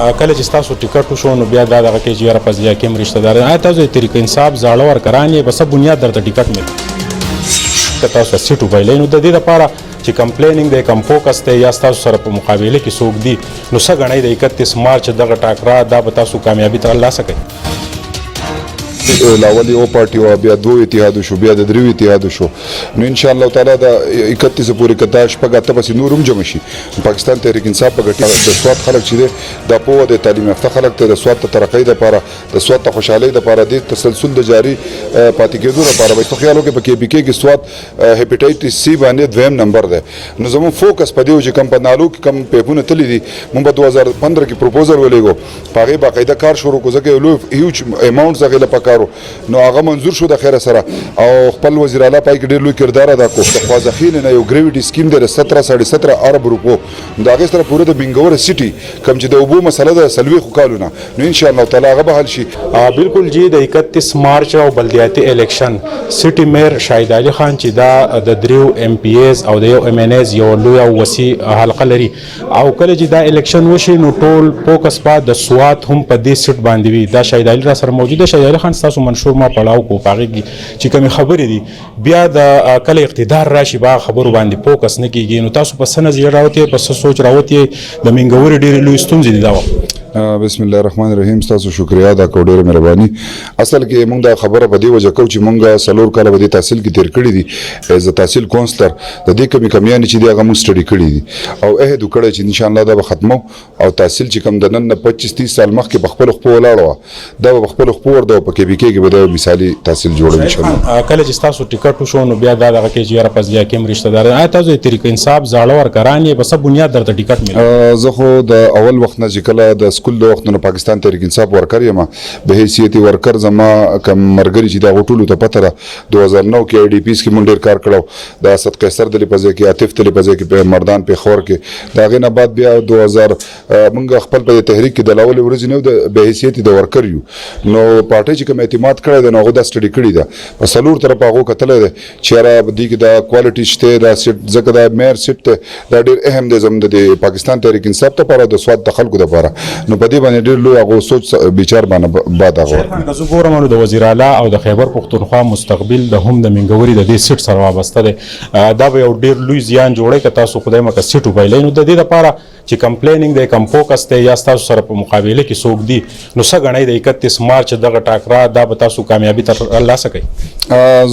کله چې تاسو ټیکټ وشو نو بیا دا دغه کې چې یاره په ضیا کې هم رشته داران آیا تاسو د طریق انصاف زاړه ورکران یې په څه بنیاد درته ټیکټ ملي که تاسو سیټ وبایلئ نو د دې دپاره چې کمپلینینګ دی کم فوکس دی یا ستاسو سره په مقابله کې څوک دي نو څه ګڼئ د 31 مارچ دغه ټاکره دا به تاسو کامیابي ترلاسه کوئ لاول یو پارټي وه بیا دوه اتحاد شو بیا د دریو اتحاد شو نو ان شاء الله تعالی د 31 پورې که دا شپږ اته پسې نور هم جمع شي پاکستان تحریک انصاف په ګټه د سواد خلک چې دی دا پوهه د تعلیم یافته خلک ته د سواد د ترقۍ دپاره د سواد د خوشحالۍ دپاره د تسلسل د جاري پاتې کېدو دپاره به خیال وکړئ په KBK کې سواد هیپاټایټس C باندې دویم نمبر دی نو زموږ فوکس په دې و چې کم په نالو کې کم پیپونه تللي دي موږ په 2015 کې پروپوزل ولېږو په هغې باقاعده کار شروع کړو ځکه یو لوی هیوج اماونټس هغې له پکار نو هغه منظور شو د خیره سره او خپل وزیر اعلی پای کې ډېر لوی کردار ادا کړ د خوازخین نه یو ګریویټي سکیم دی 17.5 ارب روپو د هغې سره پوره د بنګور سیټي کوم چې د اوبو مسله ده څلوېښتو کالونه نو ان شاء الله تعالی هغه به حل شي بالکل جی د 31 مارچ او بلدیاتي الیکشن سیټي میر شاهد علي خان چې دا د دریو MPAs او د یو MNAs یو لوی او وسیع حلقه لري او کله چې دا الیکشن وشي نو ټول فوکس به د سواد هم په دې سیټ باندې وي دا شاهد علي را سره موجود دی شاهد علي خان ستاسو منشور ما پړاو کو پاغه کی چې کومې خبرې دي بیا د کله اقتدار راشي با خبرو باندې فوکس نه کیږي نو تاسو په سن زیړ راوته په سوچ راوته د منګوري ډېر لوی ستونزې دي دا بسم الله الرحمن الرحیم تاسو شکریا دا کو ډېره مهرباني اصل کې موږ دا خبره په دې وجه کوو چې موږ سلور کاله به تحصیل کې تیر کړی دي ایز تحصیل کونسلر د دې کمیان چې دی هغه موږ سټډي کړی دي او عهد وکړی چې ان شاء الله دا به ختمو او تحصیل چې کوم د نن 25-30 سال مخکې په خپل خپل ولاړو دا په خپل خپل ورده په KBK کې به د مثالي تحصیل جوړوي ان شاء الله کله چې تاسو ټیکټ وشو نو بیا دا دغه کې چې یاره په ضیا کې هم رشته داران آیا تاسو د طریق انصاف زاړه ورکران یې په څه بنیاد درته ټیکټ ملي زه خو د اول وخت نه چې کله د سکول د وخت نه پاکستان تحریک انصاف ورکر یم به حیثیت ورکر زما کم مرګري چې دا غټولو ته پته ده 2009 کې IDPs کې مونږ ډېر کار کړو د اسد قیصر د لپاره کې عاطف د لپاره کې په مردان په خور کې دا غینه بعد بیا 2000 مونږ خپل په تحریک کې د لاول ورځ نه د به حیثیت د ورکر یو نو پارټي چې کوم اعتماد کړی د نوغه د سټډي کړی ده په سلور طرف هغه کتل ده چې را بدی کې د کوالټي شته د سټ زکه د مېر سټ دا ډېر اهم دی زموږ د پاکستان تحریک انصاف ته لپاره د سواد د خلکو لپاره نو په دې باندې ډېر لوی هغه سوچ بیچار باندې بعد هغه که زه ګورم نو د وزیر اعلی او د خیبر پښتونخوا مستقبل د هم د منګوري د دې سیټ سره وابسته دی دا به یو ډېر لوی زیان جوړی که تاسو خدای مکه سیټ وبایلئ نو د دې لپاره چې کمپلینینګ دی کم فوکس دی یا ستاسو سره په مقابله کې څوک دي نو څه ګڼئ د 31 مارچ دغه ټاکره دا به تاسو کامیابي ترلاسه کوئ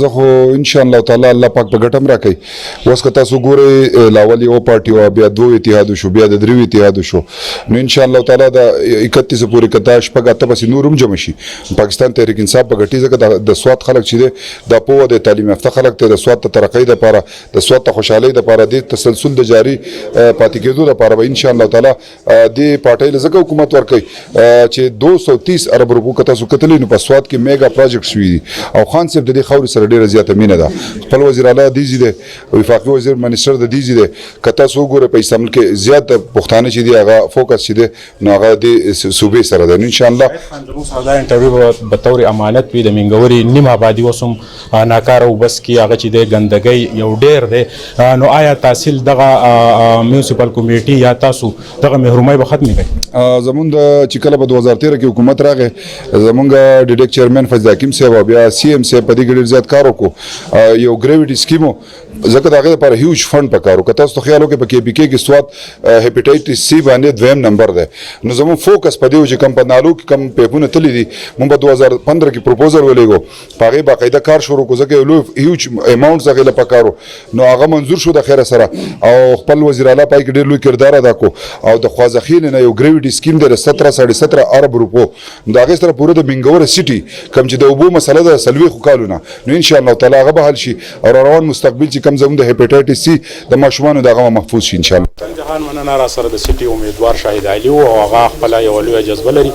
زه خو ان شاء الله تعالی الله پاک په ګټم راکړي اوس که تاسو ګورئ لاول یو پارټي وه بیا دوه اتحاد شو بیا د دریو اتحاد شو نو ان شاء الله تعالی د 31 پورې که دا شپږ اته پسې نور هم جمع شي پاکستان تحریک انصاف په ګټي ځکه د سواد خلک چې دی دا پوهه د تعلیم یافته خلک ته د سواد د ترقۍ دپاره د سواد د خوشحالۍ دپاره د تسلسل د جاري پاتې کېدو دپاره به ان شاء الله تعالی دې پارټۍ له ځکه حکومت ورکوي چې 230 ارب روپو که تاسو کتلی نو په سواد کې میګا پروجیکټ شوي دي او خان صاحب د دې خاورې سره ډېره زیاته مینه ده خپل وزیر اعلی دیزي دی وفاقي وزیر منسټر د دیزي دی که تاسو وګورئ په اسلام کې زیات پښتانه چې دي هغه فوکس چې دی نو هغه د صوبې سره ده ان شاء الله دا انټرویو به طور امانت وي د منګوري نیم آبادي اوس هم ناکاره وبس کې هغه چې دی ګندګۍ یو ډېر دی نو آیا تحصیل دغه میونسپل کمیټي یا تاسو دغه محرومۍ به ختمې کړئ زمونږ چې کله په 2013 کې حکومت راغی زمونږ ډیډیک چیرمن فیض حکیم صاحب او بیا CM صاحب په دې کې ډېر زیات کار وکړو یو ګریویټي سکیمو ځکه د هغې لپاره هیوج فنډ پکار و که تاسو ته خیال وکړئ په KBK کې سواد هیپاټایټس C باندې دویم نمبر دی نو زموږ فوکس په دې و چې کم په نالو کې کم پیپونه تللي دي موږ په 2015 کې پروپوزل ولېږو په هغې باقاعده کار شروع کړو ځکه یو لوی هیوج اماونټس هغې له پکار و نو هغه منظور شو د خیره سره او خپل وزیر اعلی پای کې ډېر لوی کردار ادا کړو او د خوازخین نه یو ګریویټي سکیم دی 17.5 ارب روپو د هغې سره پوره د بنګور سیټي کوم چې د اوبو مسله ده څلوېښتو کالونه نو ان شاء الله تعالی هغه به حل شي او روان مستقبل چې کم زموږ د هیپاټایټس C د ماشومانو دغه محفوظ شي ان شاء الله جهان مننه را سره د سیټي امیدوار شاهد علي او هغه خپله یوه لویه جذبه لري